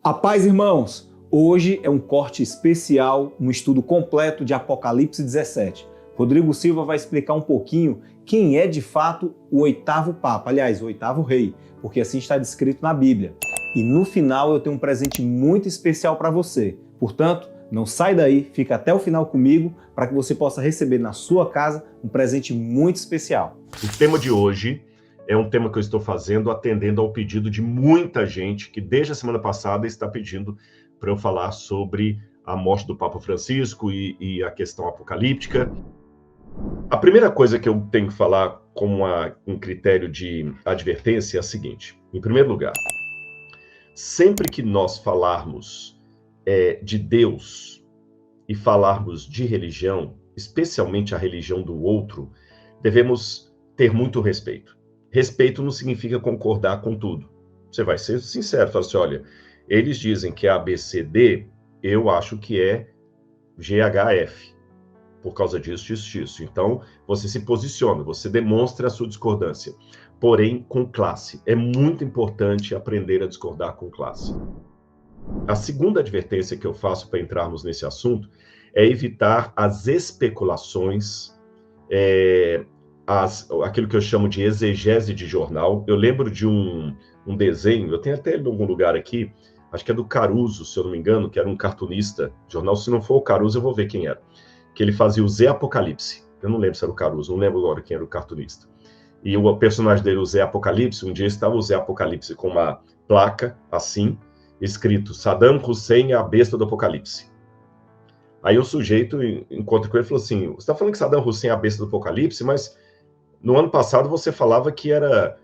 A paz, irmãos! Hoje é um corte especial, um estudo completo de Apocalipse 17. Rodrigo Silva vai explicar um pouquinho quem é de fato o oitavo Papa, aliás, o oitavo rei, porque assim está descrito na Bíblia. E no final eu tenho um presente muito especial para você. Portanto, não sai daí, fica até o final comigo para que você possa receber na sua casa um presente muito especial. O tema de hoje é um tema que eu estou fazendo atendendo ao pedido de muita gente que desde a semana passada está pedindo para eu falar sobre a morte do Papa Francisco e a questão apocalíptica. A primeira coisa que eu tenho que falar como um critério de advertência é a seguinte. Em primeiro lugar, sempre que nós falarmos de Deus e falarmos de religião, especialmente a religião do outro, devemos ter muito respeito. Respeito não significa concordar com tudo. Você vai ser sincero, fala assim, olha, eles dizem que é ABCD, eu acho que é GHF, por causa disso. Então, você se posiciona, você demonstra a sua discordância, porém com classe. É muito importante aprender a discordar com classe. A segunda advertência que eu faço para entrarmos nesse assunto é evitar as especulações, aquilo que eu chamo de exegese de jornal. Eu lembro de um desenho, eu tenho até ele em algum lugar aqui, acho que é do Caruso, se eu não me engano, que era um cartunista de jornal. Se não for o Caruso, eu vou ver quem era. Que ele fazia o Zé Apocalipse. Eu não lembro se era o Caruso, não lembro agora quem era o cartunista. E o personagem dele, o Zé Apocalipse, um dia estava o Zé Apocalipse com uma placa assim, escrito Saddam Hussein é a besta do Apocalipse. Aí o sujeito encontra com ele e falou assim, você está falando que Saddam Hussein é a besta do Apocalipse, mas no ano passado você falava que era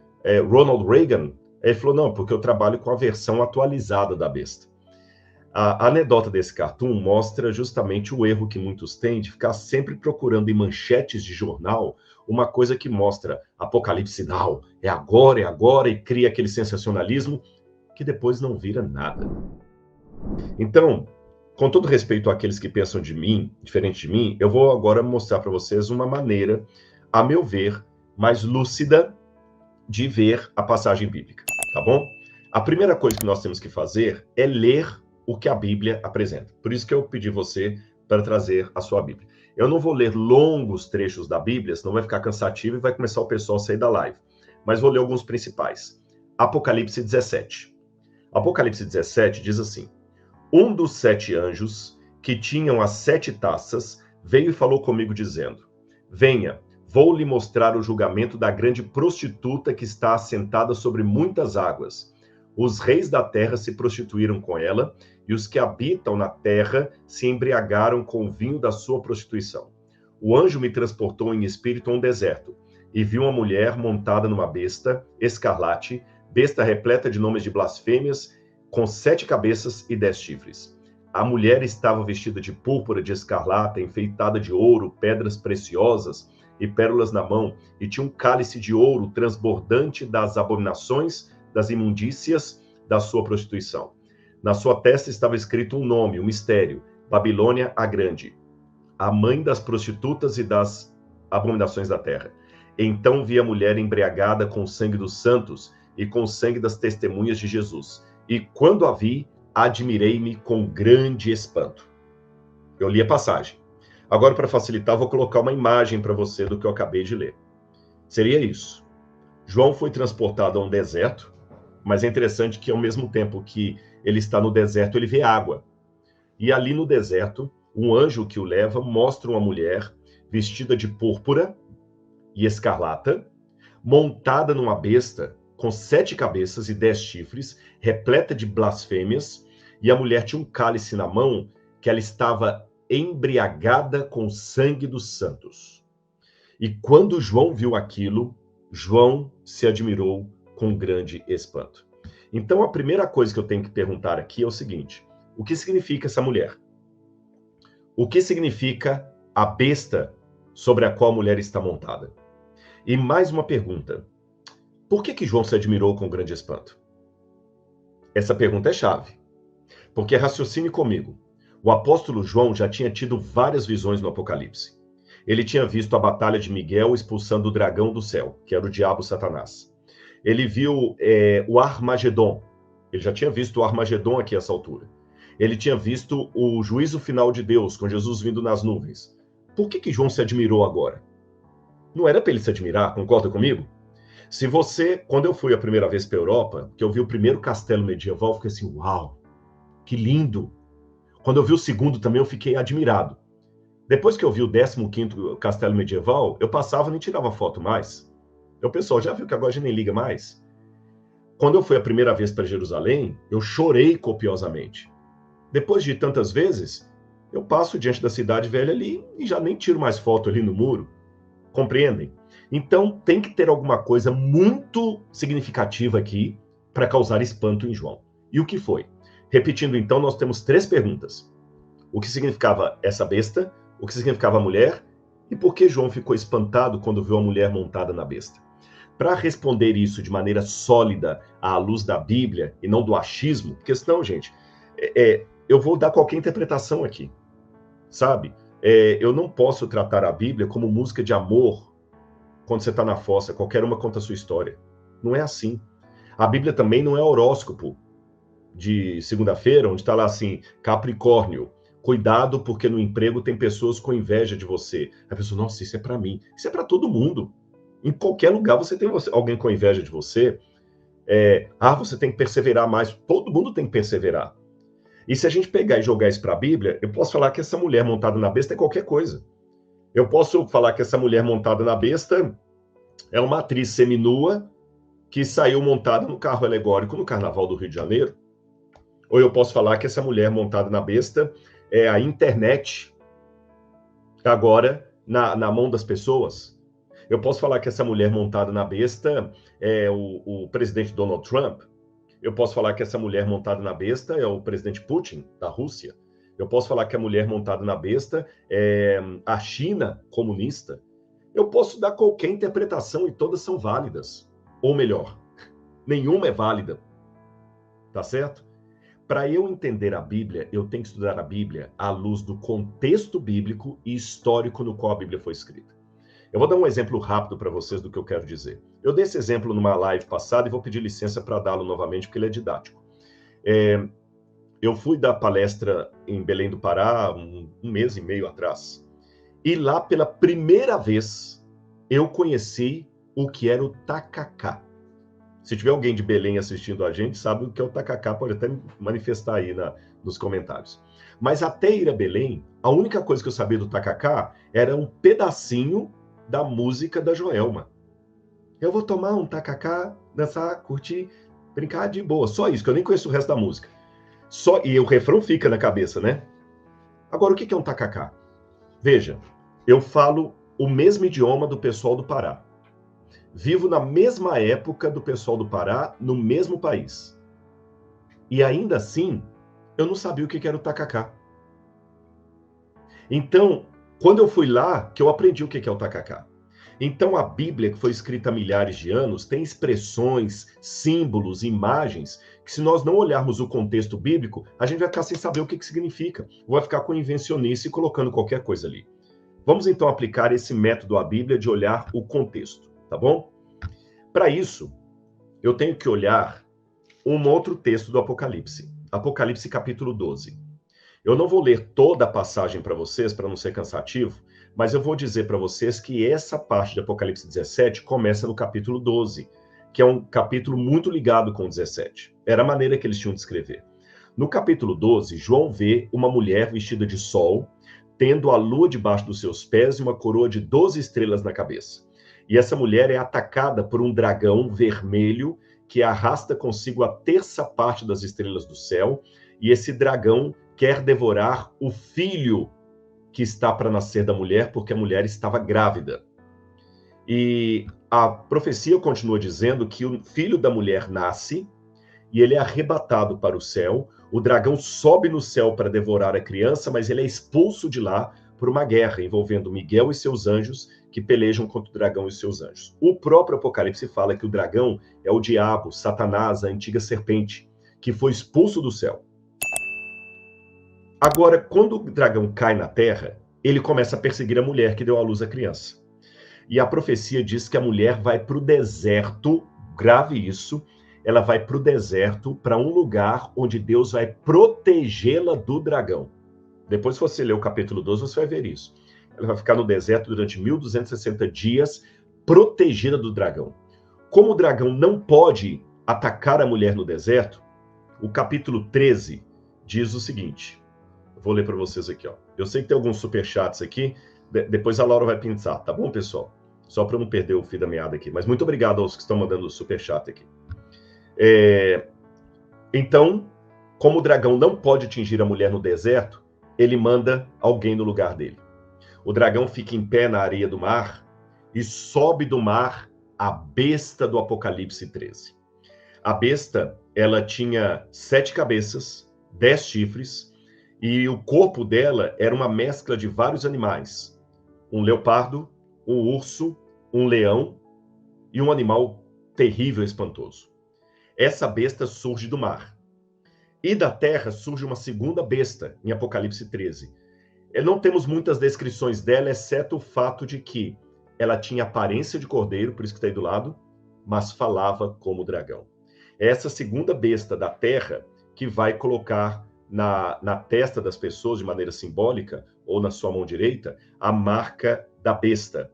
Ronald Reagan. Aí ele falou, não, porque eu trabalho com a versão atualizada da besta. A anedota desse cartoon mostra justamente o erro que muitos têm de ficar sempre procurando em manchetes de jornal uma coisa que mostra Apocalipse Now, é agora, e cria aquele sensacionalismo que depois não vira nada. Então, com todo respeito àqueles que pensam de mim, diferente de mim, eu vou agora mostrar para vocês uma maneira, a meu ver, mais lúcida de ver a passagem bíblica, tá bom? A primeira coisa que nós temos que fazer é ler o que a Bíblia apresenta. Por isso que eu pedi você para trazer a sua Bíblia. Eu não vou ler longos trechos da Bíblia, senão vai ficar cansativo e vai começar o pessoal a sair da live. Mas vou ler alguns principais. Apocalipse 17. Apocalipse 17 diz assim, um dos 7 anjos que tinham as 7 taças veio e falou comigo dizendo, venha, vou lhe mostrar o julgamento da grande prostituta que está assentada sobre muitas águas. Os reis da terra se prostituíram com ela, e os que habitam na terra se embriagaram com o vinho da sua prostituição. O anjo me transportou em espírito a um deserto, e vi uma mulher montada numa besta, escarlate, besta repleta de nomes de blasfêmias, com 7 cabeças e 10 chifres. A mulher estava vestida de púrpura, de escarlata, enfeitada de ouro, pedras preciosas e pérolas na mão, e tinha um cálice de ouro transbordante das abominações, das imundícias da sua prostituição. Na sua testa estava escrito um nome, um mistério, Babilônia a Grande, a mãe das prostitutas e das abominações da terra. Então vi a mulher embriagada com o sangue dos santos e com o sangue das testemunhas de Jesus. E quando a vi, admirei-me com grande espanto. Eu li a passagem. Agora, para facilitar, vou colocar uma imagem para você do que eu acabei de ler. Seria isso. João foi transportado a um deserto, mas é interessante que, ao mesmo tempo que ele está no deserto, ele vê água. E ali no deserto, um anjo que o leva mostra uma mulher vestida de púrpura e escarlata, montada numa besta com 7 cabeças e 10 chifres, repleta de blasfêmias, e a mulher tinha um cálice na mão que ela estava embriagada com o sangue dos santos. E quando João viu aquilo, João se admirou com grande espanto. Então, a primeira coisa que eu tenho que perguntar aqui é o seguinte, o que significa essa mulher? O que significa a besta sobre a qual a mulher está montada? E mais uma pergunta, por que João se admirou com grande espanto? Essa pergunta é chave, porque raciocine comigo. O apóstolo João já tinha tido várias visões no Apocalipse. Ele tinha visto a batalha de Miguel expulsando o dragão do céu, que era o diabo Satanás. Ele viu o Armagedon, Ele já tinha visto o Armagedon aqui a essa altura. Ele tinha visto o juízo final de Deus, com Jesus vindo nas nuvens. Por que João se admirou agora? Não era para ele se admirar, concorda comigo? Se você, quando eu fui a primeira vez para a Europa, que eu vi o primeiro castelo medieval, eu fiquei assim, uau, que lindo. Quando eu vi o segundo também, eu fiquei admirado. Depois que eu vi o 15º castelo medieval, eu passava e nem tirava foto mais. O pessoal já viu que agora a gente nem liga mais. Quando eu fui a primeira vez para Jerusalém, eu chorei copiosamente. Depois de tantas vezes, eu passo diante da cidade velha ali e já nem tiro mais foto ali no muro. Compreendem? Então, tem que ter alguma coisa muito significativa aqui para causar espanto em João. E o que foi? Repetindo, então, nós temos 3 perguntas. O que significava essa besta? O que significava a mulher? E por que João ficou espantado quando viu a mulher montada na besta? Para responder isso de maneira sólida, à luz da Bíblia e não do achismo, porque senão, gente, eu vou dar qualquer interpretação aqui, sabe? Eu não posso tratar a Bíblia como música de amor quando você está na fossa, qualquer uma conta a sua história. Não é assim. A Bíblia também não é horóscopo de segunda-feira, onde está lá assim, Capricórnio, cuidado porque no emprego tem pessoas com inveja de você. A pessoa, nossa, isso é para mim. Isso é para todo mundo. Em qualquer lugar você tem alguém com inveja de você. Você tem que perseverar mais. Todo mundo tem que perseverar. E se a gente pegar e jogar isso para a Bíblia, eu posso falar que essa mulher montada na besta é qualquer coisa. Eu posso falar que essa mulher montada na besta é uma atriz seminua que saiu montada no carro alegórico no Carnaval do Rio de Janeiro. Ou eu posso falar que essa mulher montada na besta é a internet agora na mão das pessoas. Eu posso falar que essa mulher montada na besta é o presidente Donald Trump. Eu posso falar que essa mulher montada na besta é o presidente Putin, da Rússia. Eu posso falar que a mulher montada na besta é a China comunista. Eu posso dar qualquer interpretação e todas são válidas. Ou melhor, nenhuma é válida. Tá certo? Para eu entender a Bíblia, eu tenho que estudar a Bíblia à luz do contexto bíblico e histórico no qual a Bíblia foi escrita. Eu vou dar um exemplo rápido para vocês do que eu quero dizer. Eu dei esse exemplo numa live passada e vou pedir licença para dá-lo novamente, porque ele é didático. Eu fui dar palestra em Belém do Pará um mês e meio atrás. E lá, pela primeira vez, eu conheci o que era o tacacá. Se tiver alguém de Belém assistindo a gente, sabe o que é o tacacá, pode até manifestar aí nos comentários. Mas até ir a Belém, a única coisa que eu sabia do tacacá era um pedacinho da música da Joelma. Eu vou tomar um tacacá, dançar, curtir, brincar de boa. Só isso, que eu nem conheço o resto da música. E o refrão fica na cabeça, né? Agora, o que é um tacacá? Veja, eu falo o mesmo idioma do pessoal do Pará. Vivo na mesma época do pessoal do Pará, no mesmo país. E ainda assim, eu não sabia o que era o tacacá. Então, quando eu fui lá, que eu aprendi o que é o tacacá. Então, a Bíblia, que foi escrita há milhares de anos, tem expressões, símbolos, imagens, que se nós não olharmos o contexto bíblico, a gente vai ficar sem saber o que significa. Vai ficar com invencionice e colocando qualquer coisa ali. Vamos, então, aplicar esse método à Bíblia de olhar o contexto, tá bom? Para isso, eu tenho que olhar um outro texto do Apocalipse. Apocalipse, capítulo 12. Eu não vou ler toda a passagem para vocês, para não ser cansativo, mas eu vou dizer para vocês que essa parte de Apocalipse 17 começa no capítulo 12, que é um capítulo muito ligado com o 17. Era a maneira que eles tinham de escrever. No capítulo 12, João vê uma mulher vestida de sol, tendo a lua debaixo dos seus pés e uma coroa de 12 estrelas na cabeça. E essa mulher é atacada por um dragão vermelho que arrasta consigo a terça parte das estrelas do céu, e esse dragão quer devorar o filho que está para nascer da mulher, porque a mulher estava grávida. E a profecia continua dizendo que o filho da mulher nasce e ele é arrebatado para o céu. O dragão sobe no céu para devorar a criança, mas ele é expulso de lá por uma guerra envolvendo Miguel e seus anjos que pelejam contra o dragão e seus anjos. O próprio Apocalipse fala que o dragão é o diabo, Satanás, a antiga serpente, que foi expulso do céu. Agora, quando o dragão cai na terra, ele começa a perseguir a mulher que deu à luz à criança. E a profecia diz que a mulher vai para o deserto, grave isso, ela vai para o deserto, para um lugar onde Deus vai protegê-la do dragão. Depois, se você ler o capítulo 12, você vai ver isso. Ela vai ficar no deserto durante 1260 dias, protegida do dragão. Como o dragão não pode atacar a mulher no deserto, o capítulo 13 diz o seguinte. Vou ler para vocês aqui, ó. Eu sei que tem alguns superchats aqui, depois a Laura vai pensar, tá bom, pessoal? Só para eu não perder o fio da meada aqui. Mas muito obrigado aos que estão mandando o superchat aqui. Então, como o dragão não pode atingir a mulher no deserto, ele manda alguém no lugar dele. O dragão fica em pé na areia do mar e sobe do mar a besta do Apocalipse 13. A besta, ela tinha 7 cabeças, 10 chifres, e o corpo dela era uma mescla de vários animais. Um leopardo, um urso, um leão e um animal terrível e espantoso. Essa besta surge do mar. E da terra surge uma segunda besta, em Apocalipse 13. Não temos muitas descrições dela, exceto o fato de que ela tinha aparência de cordeiro, por isso que está aí do lado, mas falava como dragão. É essa segunda besta da terra que vai colocar na testa das pessoas, de maneira simbólica, ou na sua mão direita, a marca da besta.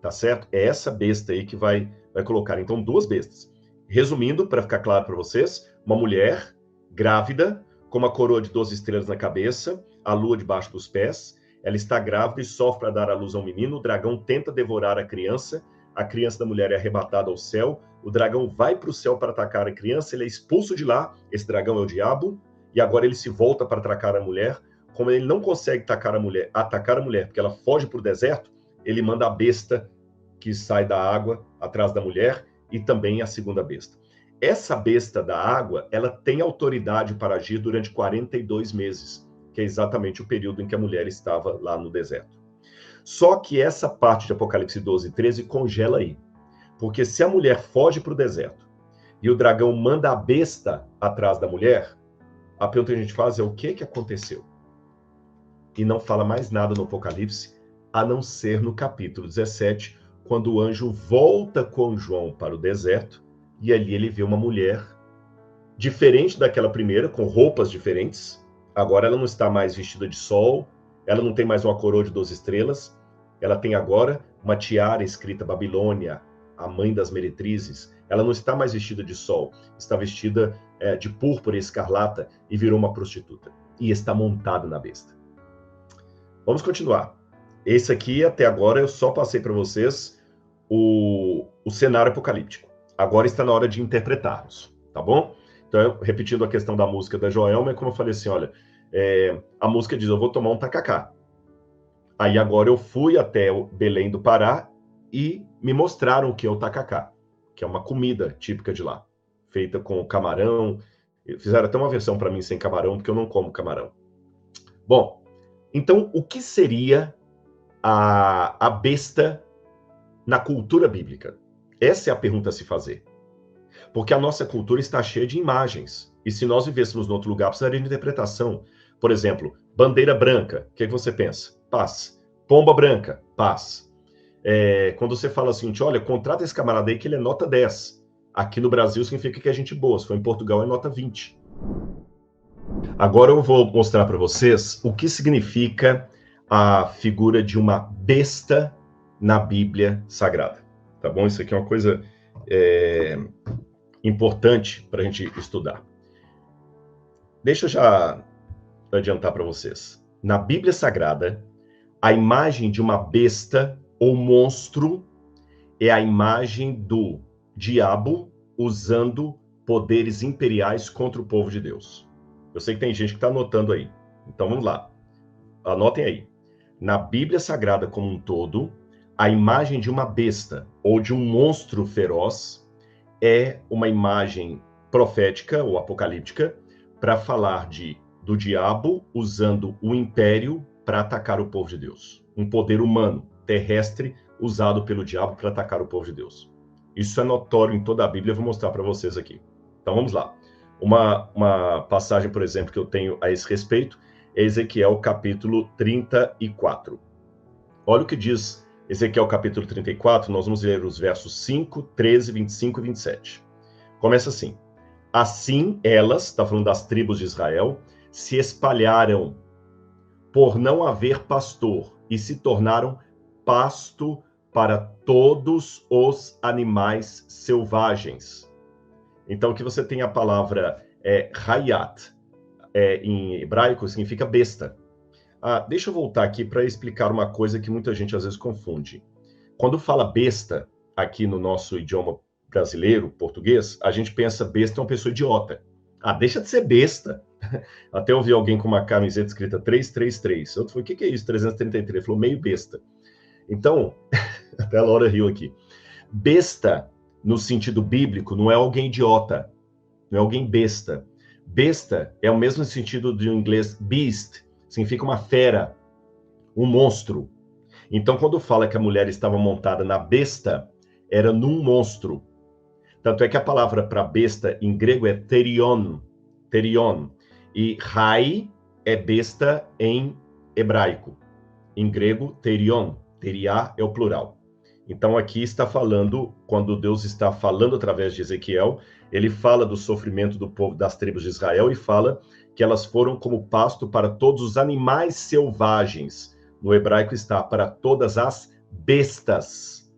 Tá certo? É essa besta aí que vai colocar, então, 2 bestas. Resumindo, para ficar claro para vocês, uma mulher grávida, com uma coroa de 12 estrelas na cabeça, a lua debaixo dos pés, ela está grávida e sofre para dar à luz a um menino, o dragão tenta devorar a criança da mulher é arrebatada ao céu, o dragão vai para o céu para atacar a criança, ele é expulso de lá, esse dragão é o diabo, e agora ele se volta para atacar a mulher. Como ele não consegue atacar a mulher, porque ela foge para o deserto, ele manda a besta que sai da água atrás da mulher e também a segunda besta. Essa besta da água, ela tem autoridade para agir durante 42 meses, que é exatamente o período em que a mulher estava lá no deserto. Só que essa parte de Apocalipse 12 e 13 congela aí. Porque se a mulher foge para o deserto e o dragão manda a besta atrás da mulher, a pergunta que a gente faz é o que aconteceu? E não fala mais nada no Apocalipse, a não ser no capítulo 17, quando o anjo volta com João para o deserto, e ali ele vê uma mulher diferente daquela primeira, com roupas diferentes. Agora ela não está mais vestida de sol, ela não tem mais uma coroa de 12 estrelas, ela tem agora uma tiara escrita Babilônia, a mãe das meretrizes. Ela não está mais vestida de sol, está vestida de púrpura e escarlata e virou uma prostituta. E está montada na besta. Vamos continuar. Esse aqui, até agora, eu só passei para vocês o cenário apocalíptico. Agora está na hora de interpretarmos, tá bom? Então, repetindo a questão da música da Joelma, como eu falei assim, olha, a música diz, eu vou tomar um tacacá. Aí agora eu fui até o Belém do Pará e me mostraram o que é o tacacá, que é uma comida típica de lá, feita com camarão. Fizeram até uma versão para mim sem camarão, porque eu não como camarão. Bom, então o que seria a besta na cultura bíblica? Essa é a pergunta a se fazer. Porque a nossa cultura está cheia de imagens. E se nós vivêssemos em outro lugar, precisaria de interpretação. Por exemplo, bandeira branca, o que você pensa? Paz. Pomba branca, paz. Quando você fala assim, olha, contrata esse camarada aí que ele é nota 10. Aqui no Brasil significa que é gente boa. Se for em Portugal, é nota 20. Agora eu vou mostrar para vocês o que significa a figura de uma besta na Bíblia Sagrada. Tá bom? Isso aqui é uma coisa importante para a gente estudar. Deixa eu já adiantar para vocês. Na Bíblia Sagrada, a imagem de uma besta ou monstro é a imagem do diabo usando poderes imperiais contra o povo de Deus. Eu sei que tem gente que está anotando aí. Então vamos lá. Anotem aí. Na Bíblia Sagrada como um todo, a imagem de uma besta ou de um monstro feroz é uma imagem profética ou apocalíptica para falar do diabo usando o império para atacar o povo de Deus. Um poder humano, terrestre, usado pelo diabo para atacar o povo de Deus. Isso é notório em toda a Bíblia, eu vou mostrar para vocês aqui. Então vamos lá. Uma passagem, por exemplo, que eu tenho a esse respeito é Ezequiel capítulo 34. Olha o que diz Ezequiel capítulo 34, nós vamos ler os versos 5, 13, 25 e 27. Começa assim. Assim elas, está falando das tribos de Israel, se espalharam por não haver pastor e se tornaram pasto para todos os animais selvagens. Então, que você tem a palavra hayat, em hebraico, significa besta. Deixa eu voltar aqui para explicar uma coisa que muita gente às vezes confunde. Quando fala besta, aqui no nosso idioma brasileiro, português, a gente pensa besta é uma pessoa idiota. Deixa de ser besta. Até ouvi alguém com uma camiseta escrita 333. Eu falei, o que é isso, 333? Ele falou, meio besta. Então, até a Laura riu aqui. Besta, no sentido bíblico, não é alguém idiota, não é alguém besta. Besta é o mesmo sentido do inglês beast, significa uma fera, um monstro. Então, quando fala que a mulher estava montada na besta, era num monstro. Tanto é que a palavra para besta em grego é terion, e rai é besta em hebraico. Em grego, terion, teriá é o plural. Então, aqui está falando, quando Deus está falando através de Ezequiel, ele fala do sofrimento do povo das tribos de Israel e fala que elas foram como pasto para todos os animais selvagens. No hebraico está para todas as bestas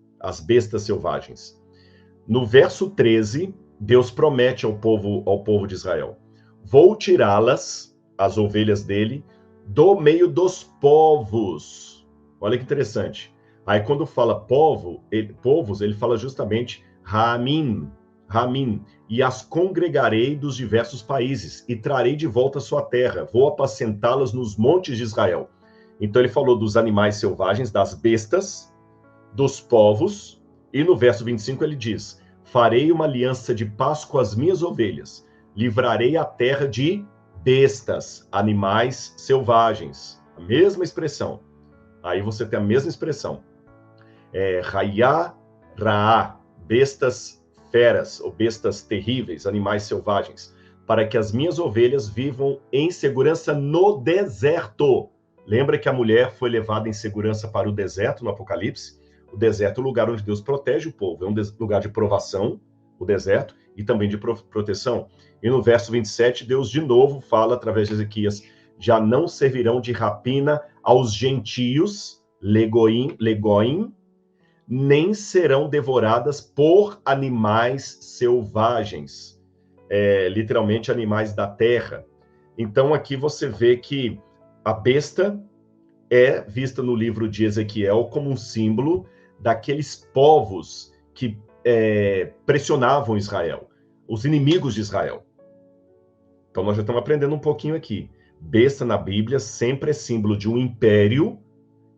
selvagens. No verso 13, Deus promete ao povo de Israel: vou tirá-las, as ovelhas dele, do meio dos povos. Olha que interessante. Aí quando fala povos, ele fala justamente Ramim, e as congregarei dos diversos países, e trarei de volta a sua terra, vou apacentá-las nos montes de Israel. Então ele falou dos animais selvagens, das bestas, dos povos, e no verso 25 ele diz, farei uma aliança de paz com as minhas ovelhas, livrarei a terra de bestas, animais selvagens. A mesma expressão. Aí você tem a mesma expressão. Raiá, raá, bestas feras, ou bestas terríveis, animais selvagens, para que as minhas ovelhas vivam em segurança no deserto. Lembra que a mulher foi levada em segurança para o deserto no Apocalipse? O deserto é o lugar onde Deus protege o povo, é um lugar de provação, o deserto, e também de proteção. E no verso 27, Deus de novo fala através de Ezequias, já não servirão de rapina aos gentios, legoim, nem serão devoradas por animais selvagens, literalmente animais da terra. Então aqui você vê que a besta é vista no livro de Ezequiel como um símbolo daqueles povos que pressionavam Israel, os inimigos de Israel. Então nós já estamos aprendendo um pouquinho aqui. Besta na Bíblia sempre é símbolo de um império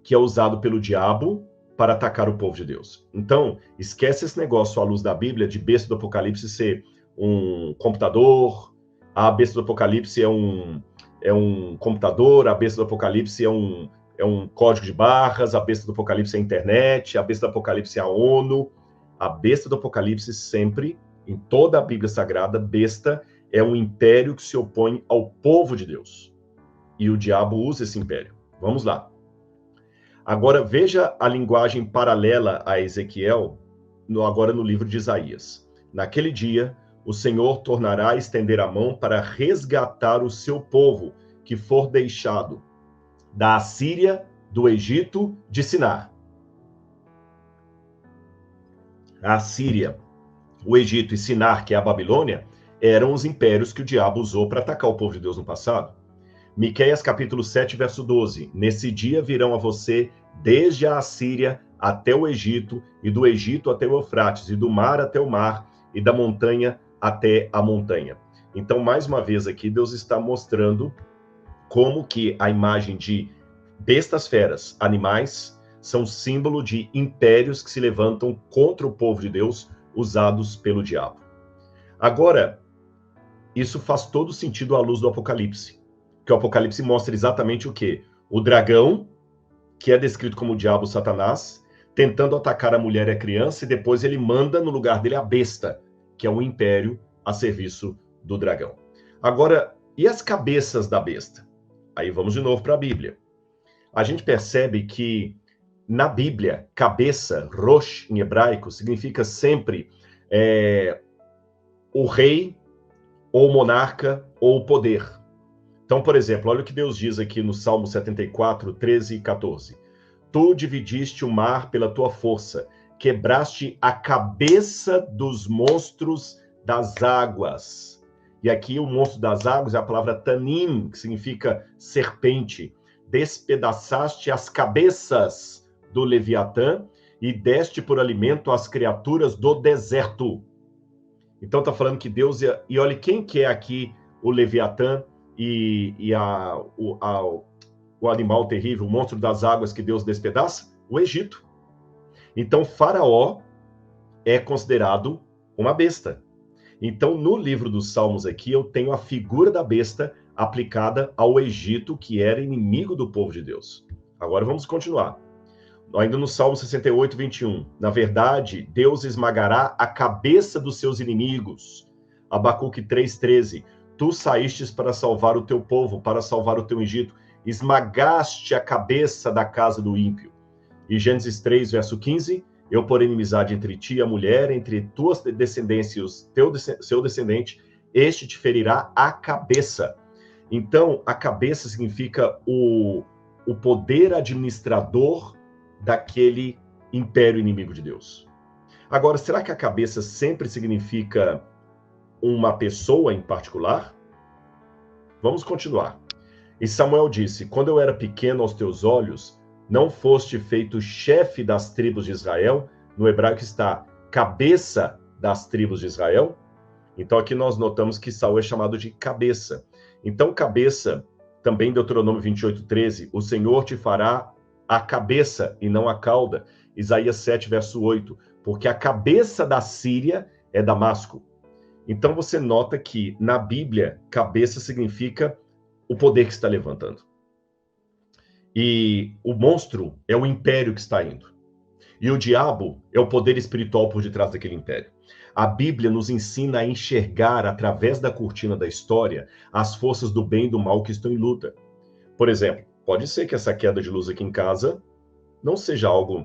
que é usado pelo diabo para atacar o povo de Deus. Então, esquece esse negócio à luz da Bíblia de besta do Apocalipse ser um computador, a besta do Apocalipse é um computador, a besta do Apocalipse é um código de barras, a besta do Apocalipse é a internet, a besta do Apocalipse é a ONU. A besta do Apocalipse sempre, em toda a Bíblia Sagrada, besta é um império que se opõe ao povo de Deus. E o diabo usa esse império. Vamos lá. Agora, veja a linguagem paralela a Ezequiel, agora no livro de Isaías. Naquele dia, o Senhor tornará a estender a mão para resgatar o seu povo, que for deixado da Assíria, do Egito, de Sinar. A Assíria, o Egito e Sinar, que é a Babilônia, eram os impérios que o diabo usou para atacar o povo de Deus no passado. Miqueias capítulo 7, verso 12. Nesse dia virão a você desde a Assíria até o Egito, e do Egito até o Eufrates, e do mar até o mar, e da montanha até a montanha. Então, mais uma vez aqui, Deus está mostrando como que a imagem de bestas feras, animais, são símbolo de impérios que se levantam contra o povo de Deus, usados pelo diabo. Agora, isso faz todo sentido à luz do Apocalipse, que o Apocalipse mostra exatamente o quê? O dragão, que é descrito como o diabo Satanás, tentando atacar a mulher e a criança, e depois ele manda no lugar dele a besta, que é o império a serviço do dragão. Agora, e as cabeças da besta? Aí vamos de novo para a Bíblia. A gente percebe que na Bíblia, cabeça, rosh, em hebraico, significa sempre o rei, ou o monarca, ou o poder. Então, por exemplo, olha o que Deus diz aqui no Salmo 74, 13 e 14. Tu dividiste o mar pela tua força, quebraste a cabeça dos monstros das águas. E aqui o monstro das águas é a palavra tanim, que significa serpente. Despedaçaste as cabeças do Leviatã e deste por alimento às criaturas do deserto. Então está falando que Deus... E olha, quem que é aqui o Leviatã o animal terrível, o monstro das águas que Deus despedaça? O Egito. Então, Faraó é considerado uma besta. Então, no livro dos Salmos aqui, eu tenho a figura da besta aplicada ao Egito, que era inimigo do povo de Deus. Agora vamos continuar. Ainda no Salmo 68, 21. Na verdade, Deus esmagará a cabeça dos seus inimigos. Abacuque 3, 13. Tu saístes para salvar o teu povo, para salvar o teu Egito. Esmagaste a cabeça da casa do ímpio. E Gênesis 3, verso 15. Eu porei inimizade entre ti e a mulher, entre tuas descendências e o seu descendente, este te ferirá a cabeça. Então, a cabeça significa o poder administrador daquele império inimigo de Deus. Agora, será que a cabeça sempre significa uma pessoa em particular? Vamos continuar. E Samuel disse: quando eu era pequeno aos teus olhos, não foste feito chefe das tribos de Israel? No hebraico está cabeça das tribos de Israel. Então aqui nós notamos que Saul é chamado de cabeça. Então cabeça, também Deuteronômio 28, 13, o Senhor te fará a cabeça e não a cauda. Isaías 7, verso 8, porque a cabeça da Síria é Damasco. Então você nota que na Bíblia, cabeça significa o poder que está levantando. E o monstro é o império que está indo. E o diabo é o poder espiritual por detrás daquele império. A Bíblia nos ensina a enxergar, através da cortina da história, as forças do bem e do mal que estão em luta. Por exemplo, pode ser que essa queda de luz aqui em casa não seja algo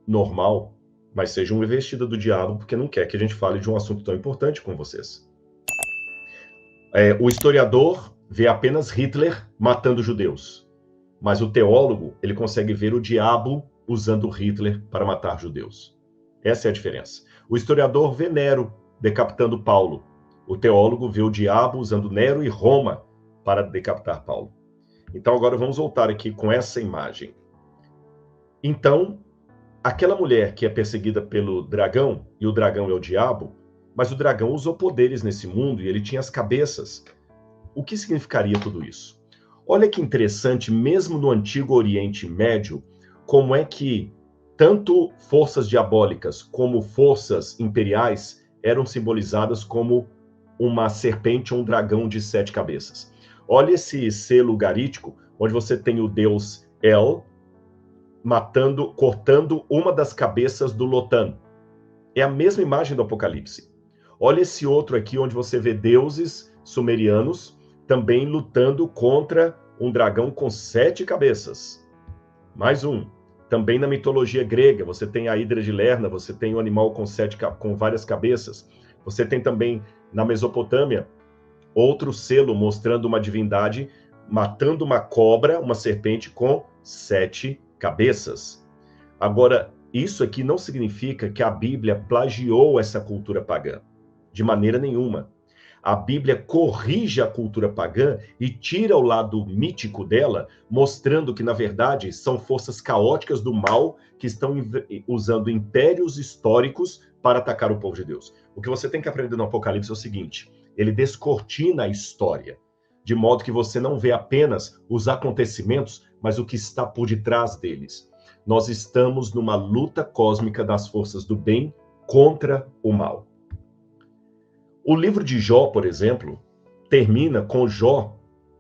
normal, mas seja uma investida do diabo, porque não quer que a gente fale de um assunto tão importante com vocês. O historiador vê apenas Hitler matando judeus, mas o teólogo, ele consegue ver o diabo usando Hitler para matar judeus. Essa é a diferença. O historiador vê Nero decapitando Paulo. O teólogo vê o diabo usando Nero e Roma para decapitar Paulo. Então agora vamos voltar aqui com essa imagem. Então, aquela mulher que é perseguida pelo dragão, e o dragão é o diabo, mas o dragão usou poderes nesse mundo e ele tinha as cabeças. O que significaria tudo isso? Olha que interessante, mesmo no Antigo Oriente Médio, como é que tanto forças diabólicas como forças imperiais eram simbolizadas como uma serpente ou um dragão de 7 cabeças. Olha esse selo garítico, onde você tem o deus El cortando uma das cabeças do Lotan. É a mesma imagem do Apocalipse. Olha esse outro aqui, onde você vê deuses sumerianos também lutando contra um dragão com 7 cabeças. Mais um. Também na mitologia grega, você tem a Hidra de Lerna, você tem um animal com várias cabeças. Você tem também, na Mesopotâmia, outro selo mostrando uma divindade matando uma cobra, uma serpente com 7 cabeças. Agora, isso aqui não significa que a Bíblia plagiou essa cultura pagã. De maneira nenhuma. A Bíblia corrige a cultura pagã e tira o lado mítico dela, mostrando que, na verdade, são forças caóticas do mal que estão usando impérios históricos para atacar o povo de Deus. O que você tem que aprender no Apocalipse é o seguinte: ele descortina a história, de modo que você não vê apenas os acontecimentos, mas o que está por detrás deles. Nós estamos numa luta cósmica das forças do bem contra o mal. O livro de Jó, por exemplo, termina com Jó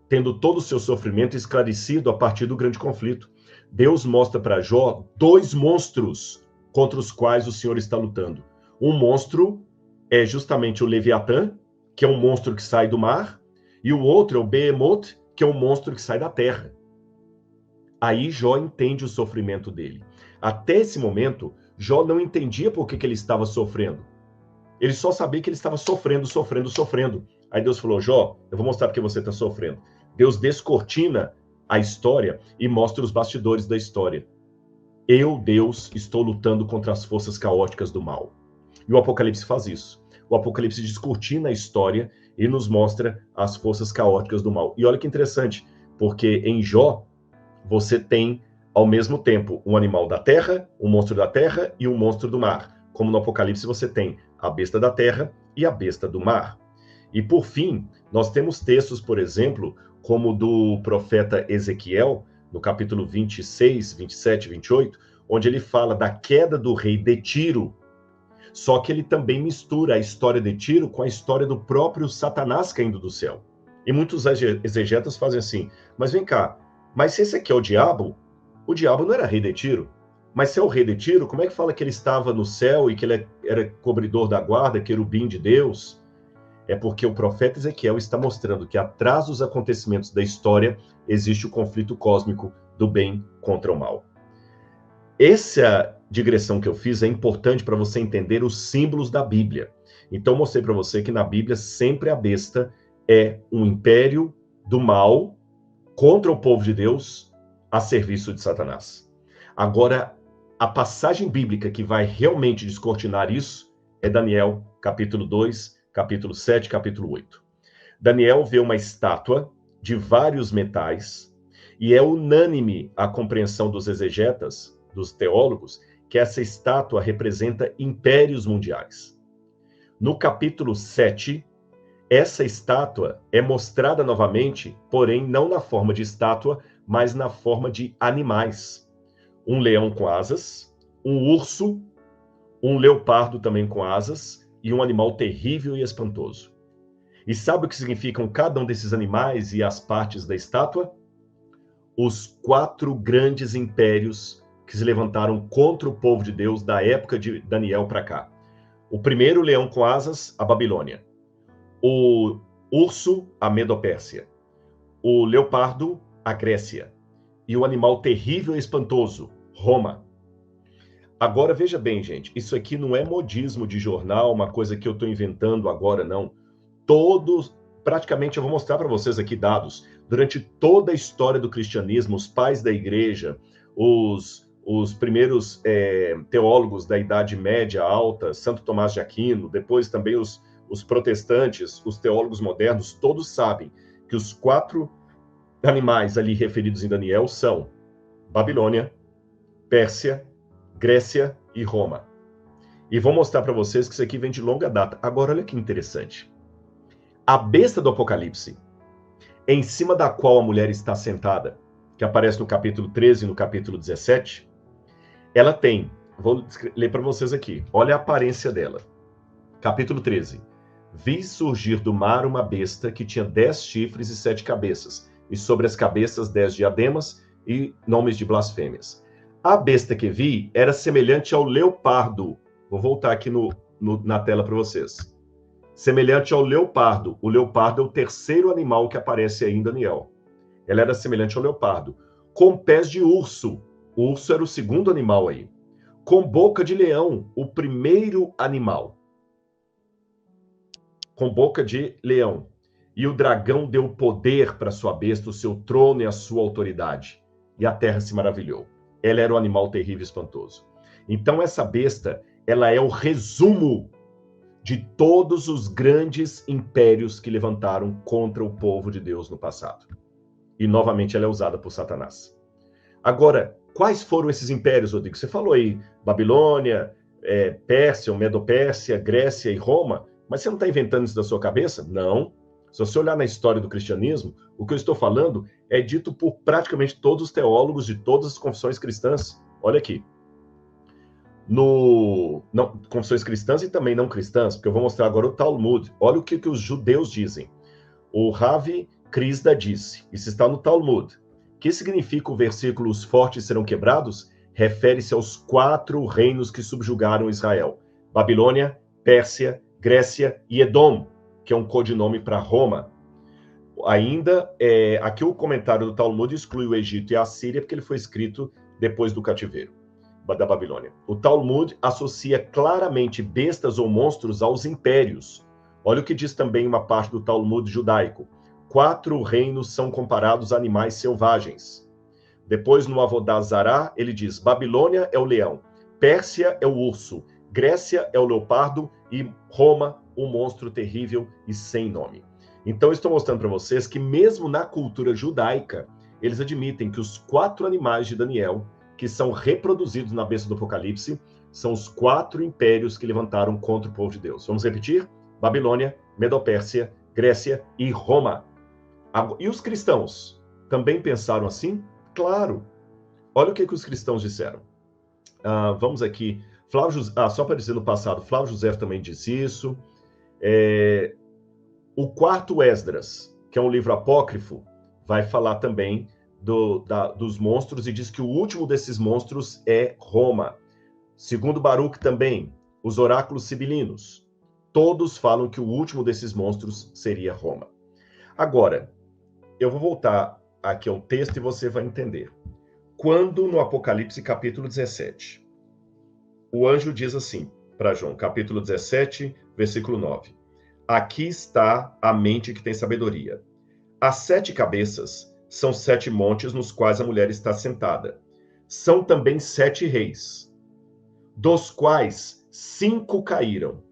tendo todo o seu sofrimento esclarecido a partir do grande conflito. Deus mostra para Jó 2 monstros contra os quais o Senhor está lutando. Um monstro é justamente o Leviatã, que é um monstro que sai do mar, e o outro é o Behemoth, que é um monstro que sai da terra. Aí Jó entende o sofrimento dele. Até esse momento, Jó não entendia por que ele estava sofrendo. Ele só sabia que ele estava sofrendo, sofrendo, sofrendo. Aí Deus falou, Jó, eu vou mostrar porque você está sofrendo. Deus descortina a história e mostra os bastidores da história. Eu, Deus, estou lutando contra as forças caóticas do mal. E o Apocalipse faz isso. O Apocalipse descortina a história e nos mostra as forças caóticas do mal. E olha que interessante, porque em Jó, você tem, ao mesmo tempo, um animal da terra, um monstro da terra e um monstro do mar. Como no Apocalipse você tem a besta da terra e a besta do mar. E, por fim, nós temos textos, por exemplo, como o do profeta Ezequiel, no capítulo 26, 27 e 28, onde ele fala da queda do rei de Tiro. Só que ele também mistura a história de Tiro com a história do próprio Satanás caindo do céu. E muitos exegetas fazem assim, mas vem cá, mas se esse aqui é o diabo não era rei de Tiro. Mas se é o rei de Tiro, como é que fala que ele estava no céu e que ele era cobridor da guarda, querubim de Deus? É porque o profeta Ezequiel está mostrando que atrás dos acontecimentos da história existe o conflito cósmico do bem contra o mal. Essa digressão que eu fiz é importante para você entender os símbolos da Bíblia. Então, mostrei para você que na Bíblia sempre a besta é um império do mal contra o povo de Deus a serviço de Satanás. Agora, a passagem bíblica que vai realmente descortinar isso é Daniel, capítulo 2, capítulo 7, capítulo 8. Daniel vê uma estátua de vários metais e é unânime a compreensão dos exegetas, dos teólogos, que essa estátua representa impérios mundiais. No capítulo 7, essa estátua é mostrada novamente, porém não na forma de estátua, mas na forma de animais. Um leão com asas, um urso, um leopardo também com asas e um animal terrível e espantoso. E sabe o que significam cada um desses animais e as partes da estátua? Os 4 grandes impérios que se levantaram contra o povo de Deus da época de Daniel para cá. O primeiro leão com asas, a Babilônia. O urso, a Medo-Pérsia. O leopardo, a Grécia. E o animal terrível e espantoso, Roma. Agora, veja bem, gente, isso aqui não é modismo de jornal, uma coisa que eu estou inventando agora, não. Praticamente, eu vou mostrar para vocês aqui dados. Durante toda a história do cristianismo, os pais da igreja, os primeiros teólogos da Idade Média Alta, Santo Tomás de Aquino, depois também os protestantes, os teólogos modernos, todos sabem que os 4 animais ali referidos em Daniel são Babilônia, Pérsia, Grécia e Roma. E vou mostrar para vocês que isso aqui vem de longa data. Agora, olha que interessante. A besta do Apocalipse, em cima da qual a mulher está sentada, que aparece no capítulo 13 e no capítulo 17, ela tem, vou ler para vocês aqui, olha a aparência dela. Capítulo 13. Vi surgir do mar uma besta que tinha 10 chifres e 7 cabeças, e sobre as cabeças 10 diademas e nomes de blasfêmias. A besta que vi era semelhante ao leopardo. Vou voltar aqui na tela para vocês. Semelhante ao leopardo. O leopardo é o terceiro animal que aparece aí em Daniel. Ela era semelhante ao leopardo. Com pés de urso. O urso era o segundo animal aí. Com boca de leão. O primeiro animal. Com boca de leão. E o dragão deu poder para sua besta, o seu trono e a sua autoridade. E a terra se maravilhou. Ela era um animal terrível e espantoso. Então essa besta, ela é o resumo de todos os grandes impérios que levantaram contra o povo de Deus no passado. E novamente ela é usada por Satanás. Agora, quais foram esses impérios, Rodrigo? Você falou aí, Babilônia, Pérsia, Medo-Pérsia, Grécia e Roma, mas você não está inventando isso da sua cabeça? Não. Se você olhar na história do cristianismo, o que eu estou falando é dito por praticamente todos os teólogos de todas as confissões cristãs. Olha aqui. Confissões cristãs e também não cristãs, porque eu vou mostrar agora o Talmud. Olha o que os judeus dizem. O Ravi Krishna disse, isso está no Talmud. O que significa o versículo os fortes serão quebrados? Refere-se aos 4 reinos que subjugaram Israel. Babilônia, Pérsia, Grécia e Edom, que é um codinome para Roma. Ainda, aqui o comentário do Talmud exclui o Egito e a Síria, porque ele foi escrito depois do cativeiro. da Babilônia. O Talmud associa claramente bestas ou monstros aos impérios. Olha o que diz também uma parte do Talmud judaico. 4 reinos são comparados a animais selvagens. Depois, no Avodá Zará, ele diz, Babilônia é o leão, Pérsia é o urso, Grécia é o leopardo e Roma, o monstro terrível e sem nome. Então, eu estou mostrando para vocês que mesmo na cultura judaica, eles admitem que os 4 animais de Daniel, que são reproduzidos na besta do Apocalipse, são os 4 impérios que levantaram contra o povo de Deus. Vamos repetir? Babilônia, Medopérsia, Grécia e Roma. E os cristãos também pensaram assim? Claro. Olha o que os cristãos disseram. Vamos aqui. Só para dizer no passado, Flávio José também disse isso. O 4º Esdras, que é um livro apócrifo, vai falar também dos monstros e diz que o último desses monstros é Roma. Segundo Baruch também, os oráculos sibilinos, todos falam que o último desses monstros seria Roma. Agora, eu vou voltar aqui ao texto e você vai entender. Quando no Apocalipse capítulo 17, o anjo diz assim para João, capítulo 17, versículo 9. Aqui está a mente que tem sabedoria. As 7 cabeças são 7 montes nos quais a mulher está sentada. São também 7 reis, dos quais 5 caíram.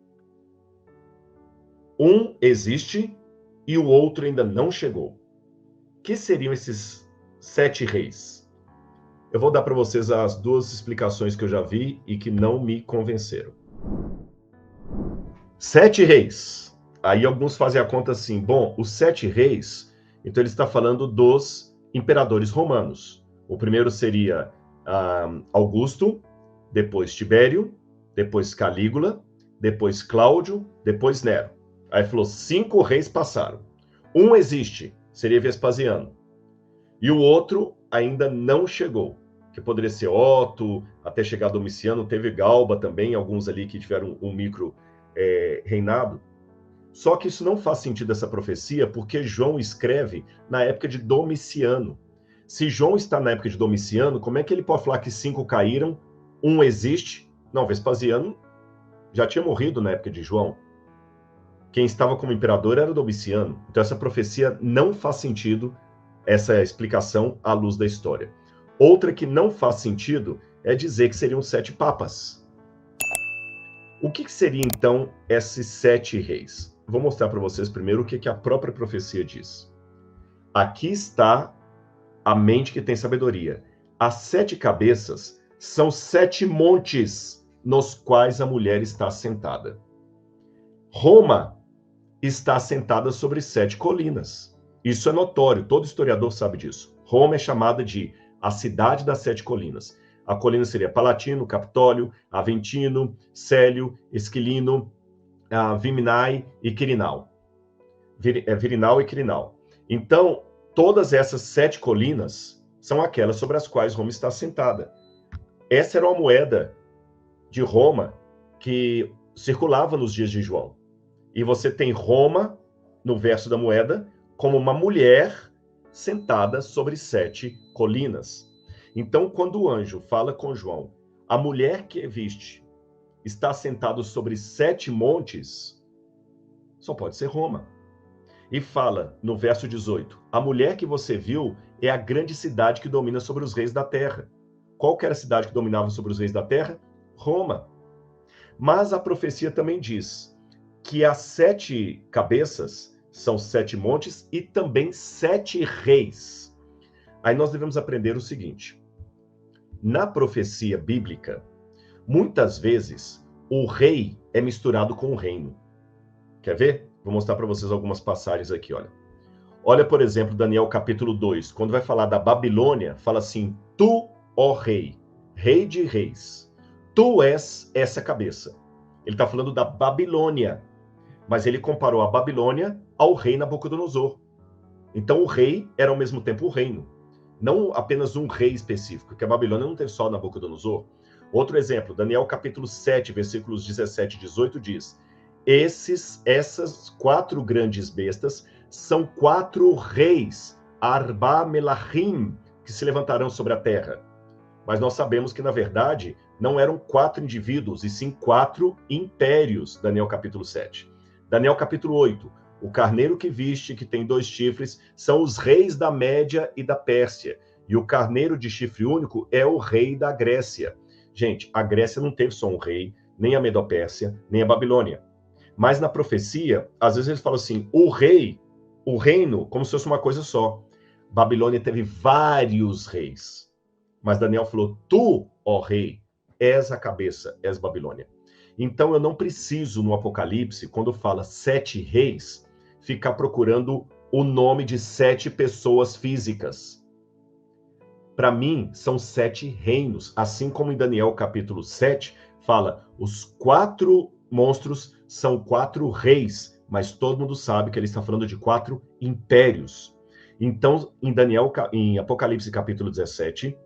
Um existe e o outro ainda não chegou. Que seriam esses 7 reis? Eu vou dar para vocês as 2 explicações que eu já vi e que não me convenceram. 7 reis. Aí alguns fazem a conta assim, bom, os 7 reis, então ele está falando dos imperadores romanos. O primeiro seria Augusto, depois Tibério, depois Calígula, depois Cláudio, depois Nero. Aí falou, 5 reis passaram. Um existe, seria Vespasiano. E o outro ainda não chegou, que poderia ser Otto, até chegar Domiciano, teve Galba também, alguns ali que tiveram um micro reinado. Só que isso não faz sentido, essa profecia, porque João escreve na época de Domiciano. Se João está na época de Domiciano, como é que ele pode falar que 5 caíram, um existe? Não, Vespasiano já tinha morrido na época de João. Quem estava como imperador era Domiciano. Então essa profecia não faz sentido, essa explicação à luz da história. Outra que não faz sentido é dizer que seriam 7 papas. O que seria então esses 7 reis? Vou mostrar para vocês primeiro o que a própria profecia diz. Aqui está a mente que tem sabedoria. As 7 cabeças são 7 montes nos quais a mulher está sentada. Roma está sentada sobre 7 colinas. Isso é notório, todo historiador sabe disso. Roma é chamada de a cidade das 7 colinas. A colina seria Palatino, Capitólio, Aventino, Célio, Esquilino, Viminai e Quirinal. Virinal e Quirinal. Então, todas essas 7 colinas são aquelas sobre as quais Roma está assentada. Essa era uma moeda de Roma que circulava nos dias de João. E você tem Roma, no verso da moeda, como uma mulher sentada sobre 7 colinas. Então, quando o anjo fala com João, a mulher que viste está sentada sobre 7 montes, só pode ser Roma. E fala, no verso 18, a mulher que você viu é a grande cidade que domina sobre os reis da terra. Qual que era a cidade que dominava sobre os reis da terra? Roma. Mas a profecia também diz que as 7 cabeças são 7 montes e também 7 reis. Aí nós devemos aprender o seguinte. Na profecia bíblica, muitas vezes o rei é misturado com o reino. Quer ver? Vou mostrar para vocês algumas passagens aqui, olha. Olha, por exemplo, Daniel capítulo 2, quando vai falar da Babilônia, fala assim, tu, ó rei, rei de reis, tu és essa cabeça. Ele está falando da Babilônia, mas ele comparou a Babilônia ao rei Nabucodonosor. Então o rei era ao mesmo tempo o reino, não apenas um rei específico, porque a Babilônia não teve só Nabucodonosor. Outro exemplo, Daniel capítulo 7, versículos 17 e 18 diz, essas 4 grandes bestas são 4 reis, Arba Melachim, que se levantarão sobre a terra. Mas nós sabemos que, na verdade, não eram 4 indivíduos, e sim 4 impérios, Daniel capítulo 7. Daniel capítulo 8, o carneiro que viste, que tem 2 chifres, são os reis da Média e da Pérsia. E o carneiro de chifre único é o rei da Grécia. Gente, a Grécia não teve só um rei, nem a Medopérsia, nem a Babilônia. Mas na profecia, às vezes eles falam assim, o rei, o reino, como se fosse uma coisa só. Babilônia teve vários reis. Mas Daniel falou, tu, ó rei, és a cabeça, és Babilônia. Então eu não preciso, no Apocalipse, quando fala 7 reis, ficar procurando o nome de 7 pessoas físicas. Para mim, são 7 reinos. Assim como em Daniel capítulo 7, fala, os 4 monstros são 4 reis, mas todo mundo sabe que ele está falando de 4 impérios. Então, em Apocalipse capítulo 17,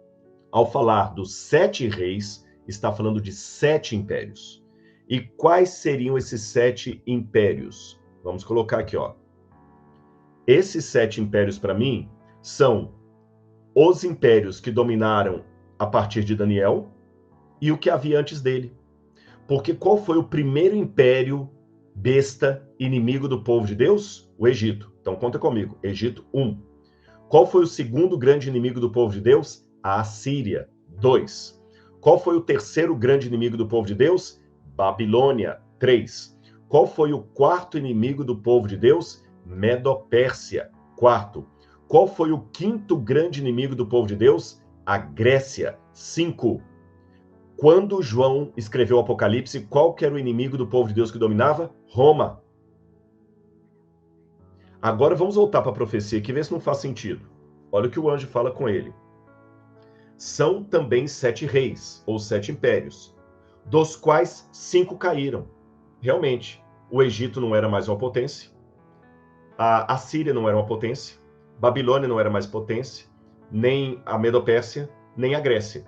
ao falar dos 7 reis, está falando de 7 impérios. E quais seriam esses 7 impérios? Vamos colocar aqui, ó. Esses 7 impérios, para mim, são os impérios que dominaram a partir de Daniel e o que havia antes dele. Porque qual foi o primeiro império besta, inimigo do povo de Deus? O Egito. Então conta comigo. Egito 1. Qual foi o segundo grande inimigo do povo de Deus? A Assíria. 2. Qual foi o terceiro grande inimigo do povo de Deus? Babilônia. 3. Qual foi o quarto inimigo do povo de Deus? Medopérsia. 4. Qual foi o quinto grande inimigo do povo de Deus? A Grécia. 5. Quando João escreveu o Apocalipse, qual que era o inimigo do povo de Deus que dominava? Roma. Agora vamos voltar para a profecia aqui, ver se não faz sentido. Olha o que o anjo fala com ele. São também 7 reis, ou 7 impérios, dos quais 5 caíram. Realmente, o Egito não era mais uma potência, a Assíria não era uma potência, Babilônia não era mais potência, nem a Medopérsia, nem a Grécia.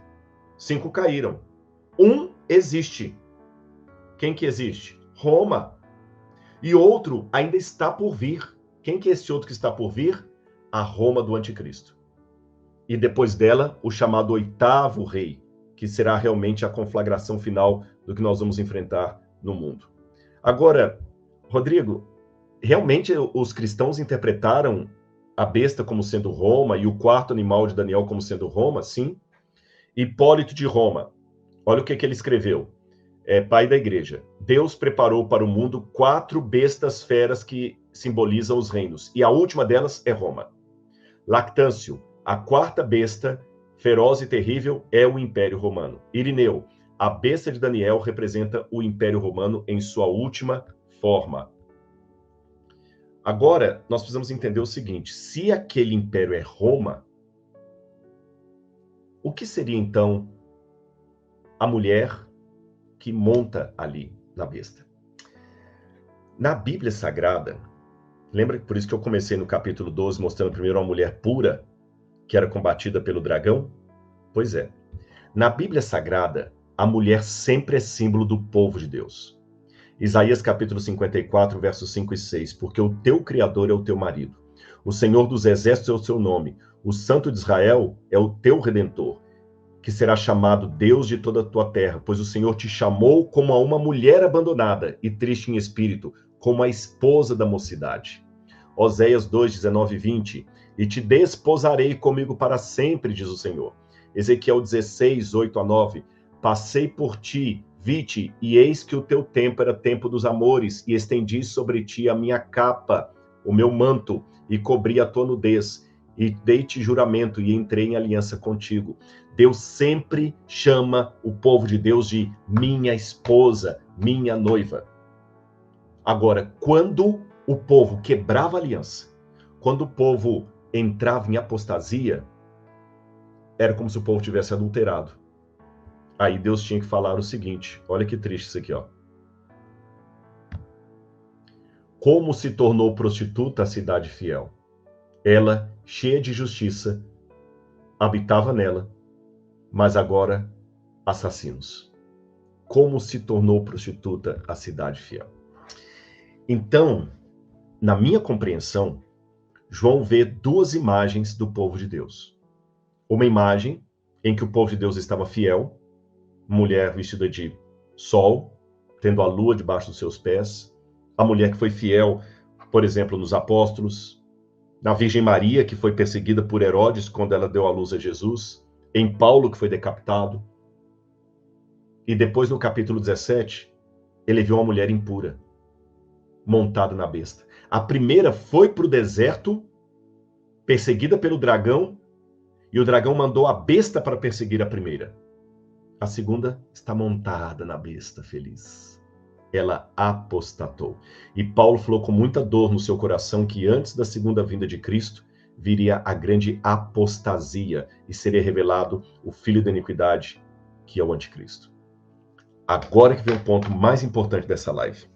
5 caíram. Um existe. Quem que existe? Roma. E outro ainda está por vir. Quem que é esse outro que está por vir? A Roma do Anticristo. E depois dela, o chamado 8º rei, que será realmente a conflagração final do que nós vamos enfrentar no mundo. Agora, Rodrigo, realmente os cristãos interpretaram a besta como sendo Roma e o quarto animal de Daniel como sendo Roma? Sim. Hipólito de Roma, olha o que ele escreveu. Pai da igreja. Deus preparou para o mundo 4 bestas feras que simbolizam os reinos, e a última delas é Roma. Lactâncio, a 4ª besta, feroz e terrível, é o Império Romano. Irineu, a besta de Daniel representa o Império Romano em sua última forma. Agora, nós precisamos entender o seguinte, se aquele império é Roma, o que seria então a mulher que monta ali na besta? Na Bíblia Sagrada, lembra por isso que eu comecei no capítulo 12 mostrando primeiro uma mulher pura que era combatida pelo dragão? Pois é. Na Bíblia Sagrada, a mulher sempre é símbolo do povo de Deus. Isaías capítulo 54, versos 5 e 6. Porque o teu Criador é o teu marido. O Senhor dos Exércitos é o seu nome. O Santo de Israel é o teu Redentor, que será chamado Deus de toda a tua terra, pois o Senhor te chamou como a uma mulher abandonada e triste em espírito, como a esposa da mocidade. Oséias 2, 19 e 20. E te desposarei comigo para sempre, diz o Senhor. Ezequiel 16, 8 a 9. Passei por ti, vi-te, e eis que o teu tempo era tempo dos amores, e estendi sobre ti a minha capa, o meu manto, e cobri a tua nudez, e dei-te juramento, e entrei em aliança contigo. Deus sempre chama o povo de Deus de minha esposa, minha noiva. Agora, quando o povo quebrava a aliança, quando o povo entrava em apostasia, era como se o povo tivesse adulterado. Aí Deus tinha que falar o seguinte, olha que triste isso aqui, ó. Como se tornou prostituta a cidade fiel. Ela, cheia de justiça, habitava nela, mas agora assassinos. Como se tornou prostituta a cidade fiel. Então, na minha compreensão, João vê 2 imagens do povo de Deus. Uma imagem em que o povo de Deus estava fiel, mulher vestida de sol, tendo a lua debaixo dos seus pés, a mulher que foi fiel, por exemplo, nos apóstolos, na Virgem Maria, que foi perseguida por Herodes quando ela deu à luz a Jesus, em Paulo, que foi decapitado, e depois no capítulo 17, ele viu uma mulher impura, montada na besta. A primeira foi para o deserto, perseguida pelo dragão, e o dragão mandou a besta para perseguir a primeira. A segunda está montada na besta, feliz. Ela apostatou. E Paulo falou com muita dor no seu coração que antes da segunda vinda de Cristo viria a grande apostasia e seria revelado o filho da iniquidade, que é o anticristo. Agora que vem o ponto mais importante dessa live.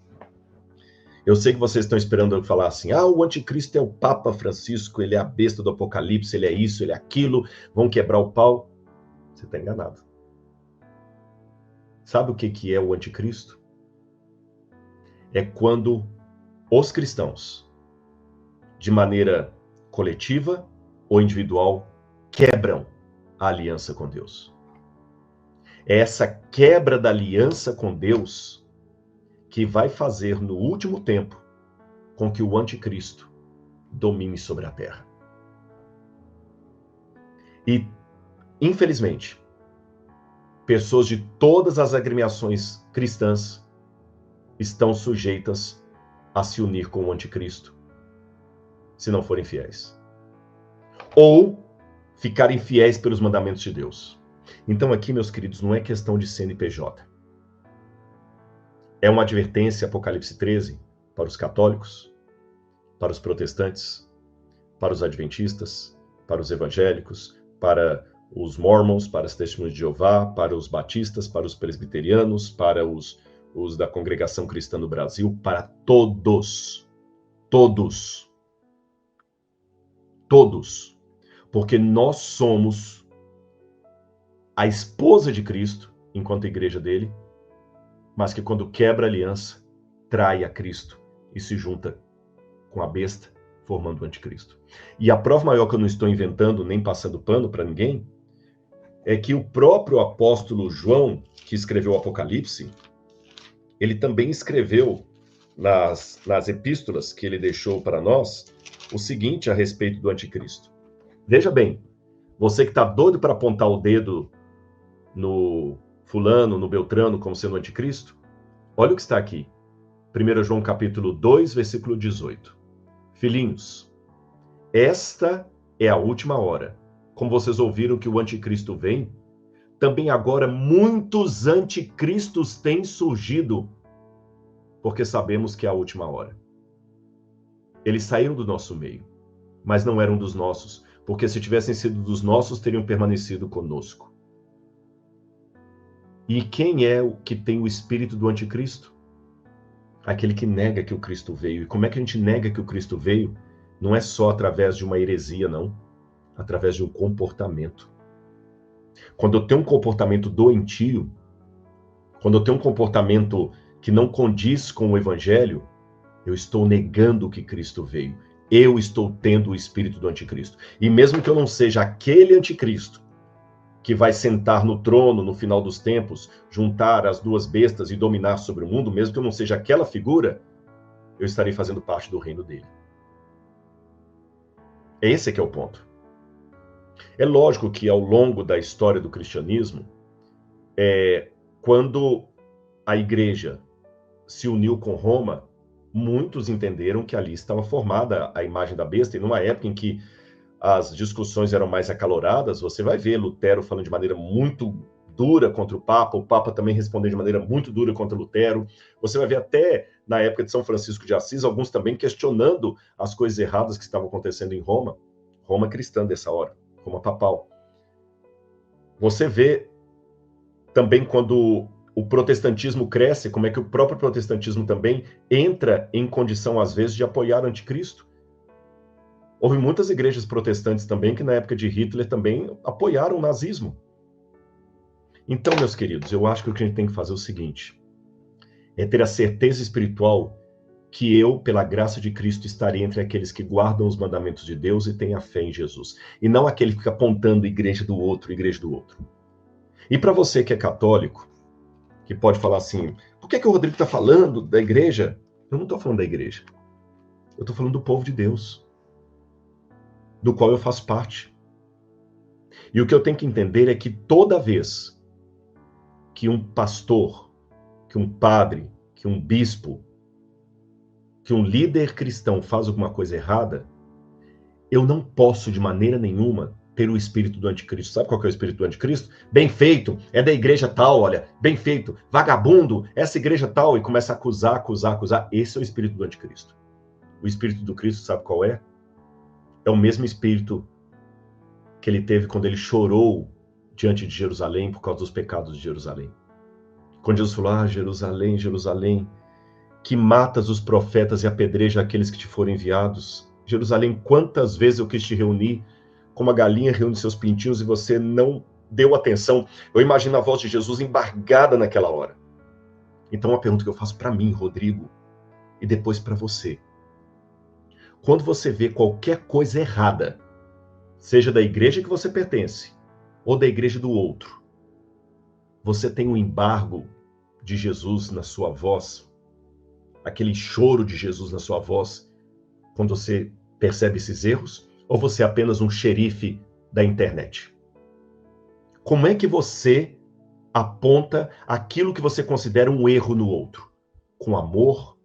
Eu sei que vocês estão esperando eu falar assim, o anticristo é o Papa Francisco, ele é a besta do Apocalipse, ele é isso, ele é aquilo, vão quebrar o pau. Você está enganado. Sabe o que é o anticristo? É quando os cristãos, de maneira coletiva ou individual, quebram a aliança com Deus. É essa quebra da aliança com Deus que vai fazer no último tempo com que o anticristo domine sobre a terra. E, infelizmente, pessoas de todas as agremiações cristãs estão sujeitas a se unir com o anticristo, se não forem fiéis. Ou ficarem fiéis pelos mandamentos de Deus. Então aqui, meus queridos, não é questão de CNPJ. É uma advertência, Apocalipse 13, para os católicos, para os protestantes, para os adventistas, para os evangélicos, para os mormons, para as testemunhas de Jeová, para os batistas, para os presbiterianos, para os da congregação cristã no Brasil, para todos. Todos. Todos. Porque nós somos a esposa de Cristo, enquanto a igreja dele, mas que quando quebra a aliança, trai a Cristo e se junta com a besta, formando o anticristo. E a prova maior que eu não estou inventando, nem passando pano para ninguém, é que o próprio apóstolo João, que escreveu o Apocalipse, ele também escreveu nas epístolas que ele deixou para nós, o seguinte a respeito do anticristo. Veja bem, você que está doido para apontar o dedo no fulano, no beltrano, como sendo o anticristo, olha o que está aqui. 1 João capítulo 2, versículo 18. Filhinhos, esta é a última hora. Como vocês ouviram que o anticristo vem, também agora muitos anticristos têm surgido, porque sabemos que é a última hora. Eles saíram do nosso meio, mas não eram dos nossos, porque se tivessem sido dos nossos, teriam permanecido conosco. E quem é o que tem o espírito do anticristo? Aquele que nega que o Cristo veio. E como é que a gente nega que o Cristo veio? Não é só através de uma heresia, não. Através de um comportamento. Quando eu tenho um comportamento doentio, quando eu tenho um comportamento que não condiz com o evangelho, eu estou negando que Cristo veio. Eu estou tendo o espírito do anticristo. E mesmo que eu não seja aquele anticristo que vai sentar no trono no final dos tempos, juntar as duas bestas e dominar sobre o mundo, mesmo que eu não seja aquela figura, eu estarei fazendo parte do reino dele. Esse que é o ponto. É lógico que ao longo da história do cristianismo, quando a igreja se uniu com Roma, muitos entenderam que ali estava formada a imagem da besta, e numa época em que as discussões eram mais acaloradas, você vai ver Lutero falando de maneira muito dura contra o Papa também respondendo de maneira muito dura contra Lutero, você vai ver até na época de São Francisco de Assis, alguns também questionando as coisas erradas que estavam acontecendo em Roma, Roma cristã dessa hora, Roma papal. Você vê também quando o protestantismo cresce, como é que o próprio protestantismo também entra em condição, às vezes, de apoiar o anticristo. Houve muitas igrejas protestantes também que, na época de Hitler, também apoiaram o nazismo. Então, meus queridos, eu acho que o que a gente tem que fazer é o seguinte, é ter a certeza espiritual que eu, pela graça de Cristo, estarei entre aqueles que guardam os mandamentos de Deus e têm a fé em Jesus. E não aquele que fica apontando igreja do outro, igreja do outro. E para você que é católico, que pode falar assim, por que o Rodrigo está falando da igreja? Eu não estou falando da igreja. Eu estou falando do povo de Deus, do qual eu faço parte. E o que eu tenho que entender é que toda vez que um pastor, que um padre, que um bispo, que um líder cristão faz alguma coisa errada, eu não posso de maneira nenhuma ter o espírito do anticristo. Sabe qual que é o espírito do anticristo? Bem feito, é da igreja tal, olha, bem feito, vagabundo, essa igreja tal, e começa a acusar, acusar, acusar. Esse é o espírito do anticristo. O espírito do Cristo, sabe qual é? É o mesmo espírito que ele teve quando ele chorou diante de Jerusalém por causa dos pecados de Jerusalém. Quando Jesus falou, Jerusalém, Jerusalém, que matas os profetas e apedreja aqueles que te foram enviados. Jerusalém, quantas vezes eu quis te reunir, como a galinha reúne seus pintinhos e você não deu atenção. Eu imagino a voz de Jesus embargada naquela hora. Então, uma pergunta que eu faço para mim, Rodrigo, e depois para você. Quando você vê qualquer coisa errada, seja da igreja que você pertence, ou da igreja do outro, você tem um embargo de Jesus na sua voz, aquele choro de Jesus na sua voz, quando você percebe esses erros, ou você é apenas um xerife da internet? Como é que você aponta aquilo que você considera um erro no outro? Com amor,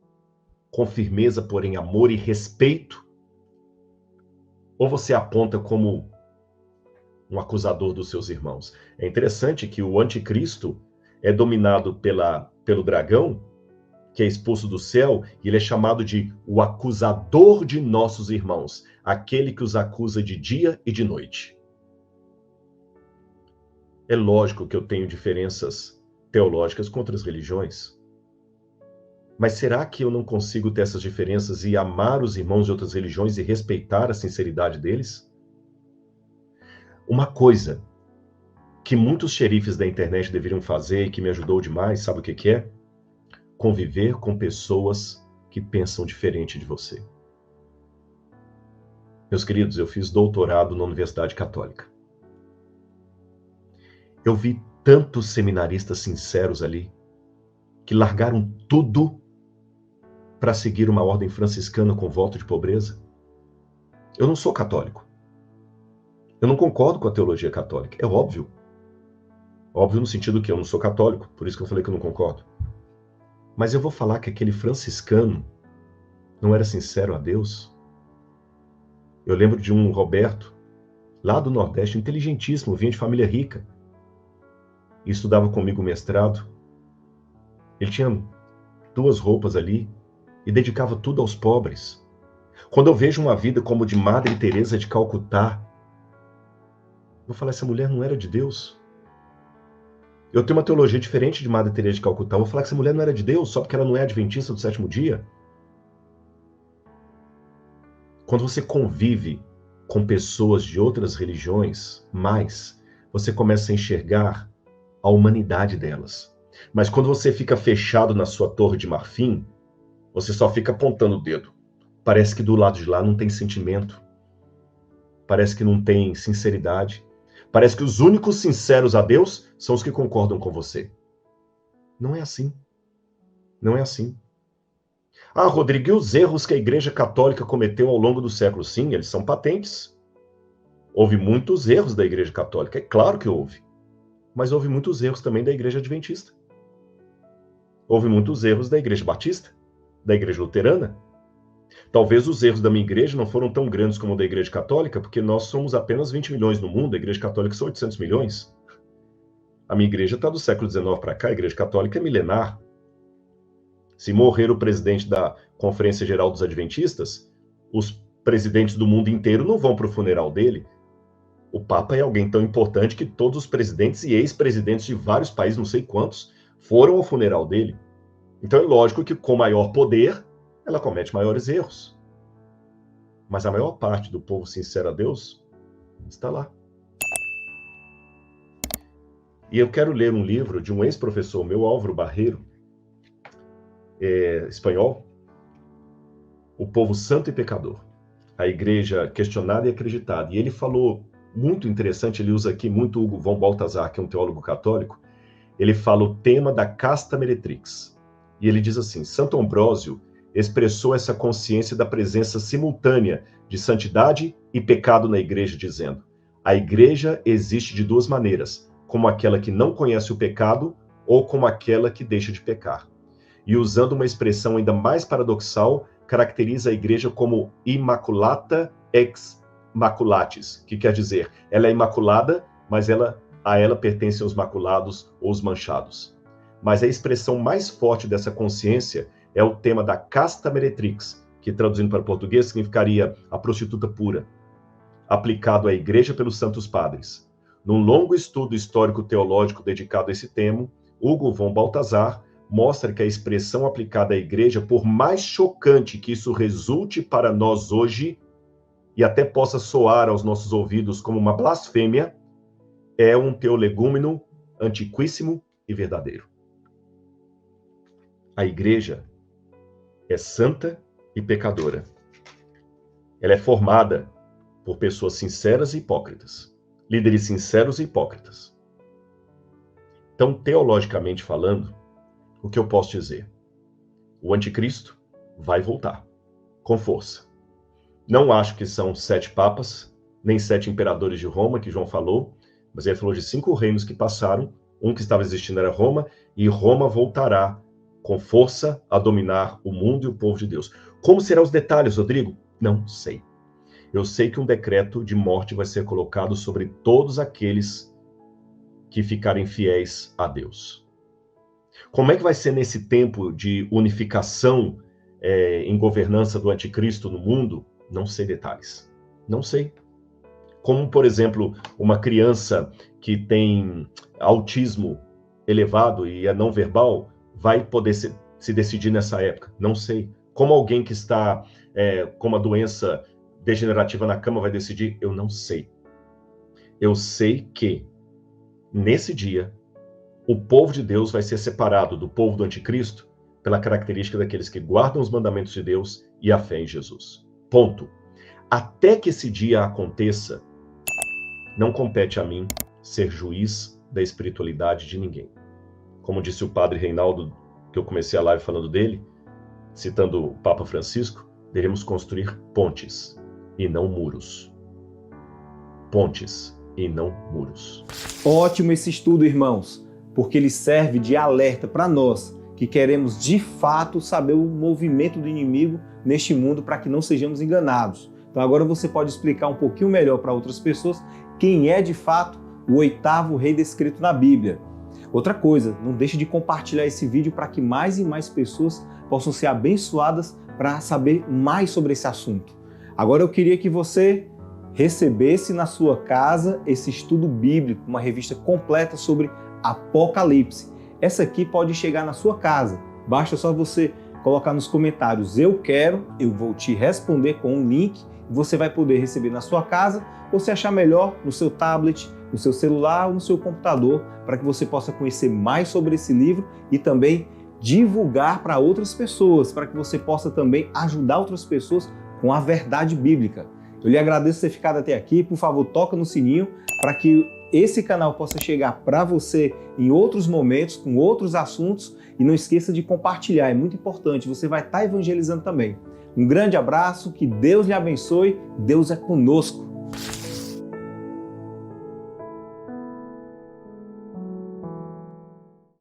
com firmeza, porém amor e respeito? Ou você aponta como um acusador dos seus irmãos? É interessante que o anticristo é dominado pelo dragão, que é expulso do céu, e ele é chamado de o acusador de nossos irmãos, aquele que os acusa de dia e de noite. É lógico que eu tenho diferenças teológicas com outras religiões, mas será que eu não consigo ter essas diferenças e amar os irmãos de outras religiões e respeitar a sinceridade deles? Uma coisa que muitos xerifes da internet deveriam fazer e que me ajudou demais, sabe o que é? Conviver com pessoas que pensam diferente de você. Meus queridos, eu fiz doutorado na Universidade Católica. Eu vi tantos seminaristas sinceros ali, que largaram tudo para seguir uma ordem franciscana com voto de pobreza. Eu não sou católico. Eu não concordo com a teologia católica. É óbvio. Óbvio no sentido que eu não sou católico, por isso que eu falei que eu não concordo. Mas eu vou falar que aquele franciscano não era sincero a Deus. Eu lembro de um Roberto, lá do Nordeste, inteligentíssimo, vinha de família rica, e estudava comigo o mestrado. Ele tinha 2 roupas ali e dedicava tudo aos pobres. Quando eu vejo uma vida como de Madre Teresa de Calcutá, eu falo, essa mulher não era de Deus. Eu tenho uma teologia diferente de Madre Teresa de Calcutá. Eu vou falar que essa mulher não era de Deus só porque ela não é adventista do 7º dia. Quando você convive com pessoas de outras religiões, você começa a enxergar a humanidade delas. Mas quando você fica fechado na sua torre de marfim, você só fica apontando o dedo. Parece que do lado de lá não tem sentimento. Parece que não tem sinceridade. Parece que os únicos sinceros a Deus são os que concordam com você. Não é assim. Não é assim. Rodrigo, e os erros que a Igreja Católica cometeu ao longo do século? Sim, eles são patentes. Houve muitos erros da Igreja Católica, é claro que houve. Mas houve muitos erros também da Igreja Adventista. Houve muitos erros da Igreja Batista, da Igreja Luterana. Talvez os erros da minha igreja não foram tão grandes como o da Igreja Católica, porque nós somos apenas 20 milhões no mundo, a Igreja Católica são 800 milhões. A minha igreja está do século XIX para cá, a Igreja Católica é milenar. Se morrer o presidente da Conferência Geral dos Adventistas, os presidentes do mundo inteiro não vão para o funeral dele. O Papa é alguém tão importante que todos os presidentes e ex-presidentes de vários países, não sei quantos, foram ao funeral dele. Então é lógico que com maior poder, ela comete maiores erros. Mas a maior parte do povo sincero a Deus está lá. E eu quero ler um livro de um ex-professor meu, Álvaro Barreiro, espanhol, o povo santo e pecador. A igreja questionada e acreditada. E ele falou, muito interessante, ele usa aqui muito Hugo von Balthasar, que é um teólogo católico, ele fala o tema da casta meretrix. E ele diz assim, Santo Ambrósio expressou essa consciência da presença simultânea de santidade e pecado na igreja, dizendo, a igreja existe de duas maneiras, como aquela que não conhece o pecado ou como aquela que deixa de pecar. E usando uma expressão ainda mais paradoxal, caracteriza a igreja como immaculata ex maculatis, que quer dizer, ela é imaculada, mas a ela pertencem os maculados ou os manchados. Mas a expressão mais forte dessa consciência é o tema da casta meretrix, que traduzindo para português significaria a prostituta pura, aplicado à igreja pelos santos padres. Num longo estudo histórico-teológico dedicado a esse tema, Hugo von Balthasar mostra que a expressão aplicada à igreja, por mais chocante que isso resulte para nós hoje, e até possa soar aos nossos ouvidos como uma blasfêmia, é um teolegúmeno antiquíssimo e verdadeiro. A igreja é santa e pecadora. Ela é formada por pessoas sinceras e hipócritas, líderes sinceros e hipócritas. Então, teologicamente falando, o que eu posso dizer? O anticristo vai voltar, com força. Não acho que são 7 papas, nem 7 imperadores de Roma, que João falou, mas ele falou de 5 reinos que passaram, um que estava existindo era Roma, e Roma voltará com força a dominar o mundo e o povo de Deus. Como serão os detalhes, Rodrigo? Não sei. Eu sei que um decreto de morte vai ser colocado sobre todos aqueles que ficarem fiéis a Deus. Como é que vai ser nesse tempo de unificação em governança do anticristo no mundo? Não sei detalhes. Não sei. Como, por exemplo, uma criança que tem autismo elevado e é não verbal vai poder se decidir nessa época? Não sei. Como alguém que está com uma doença degenerativa na cama vai decidir? Eu não sei. Eu sei que, nesse dia, o povo de Deus vai ser separado do povo do anticristo pela característica daqueles que guardam os mandamentos de Deus e a fé em Jesus. Ponto. Até que esse dia aconteça, não compete a mim ser juiz da espiritualidade de ninguém. Como disse o padre Reinaldo, que eu comecei a live falando dele, citando o Papa Francisco, devemos construir pontes e não muros. Pontes e não muros. Ótimo esse estudo, irmãos, porque ele serve de alerta para nós que queremos de fato saber o movimento do inimigo neste mundo para que não sejamos enganados. Então agora você pode explicar um pouquinho melhor para outras pessoas quem é de fato o 8º rei descrito na Bíblia. Outra coisa, não deixe de compartilhar esse vídeo para que mais e mais pessoas possam ser abençoadas para saber mais sobre esse assunto. Agora eu queria que você recebesse na sua casa esse estudo bíblico, uma revista completa sobre Apocalipse. Essa aqui pode chegar na sua casa. Basta só você colocar nos comentários eu quero, eu vou te responder com um link e você vai poder receber na sua casa ou se achar melhor no seu tablet, no seu celular ou no seu computador para que você possa conhecer mais sobre esse livro e também divulgar para outras pessoas, para que você possa também ajudar outras pessoas com a verdade bíblica. Eu lhe agradeço ter ficado até aqui. Por favor, toca no sininho para que esse canal possa chegar para você em outros momentos, com outros assuntos. E não esqueça de compartilhar, é muito importante. Você vai estar evangelizando também. Um grande abraço, que Deus lhe abençoe. Deus é conosco.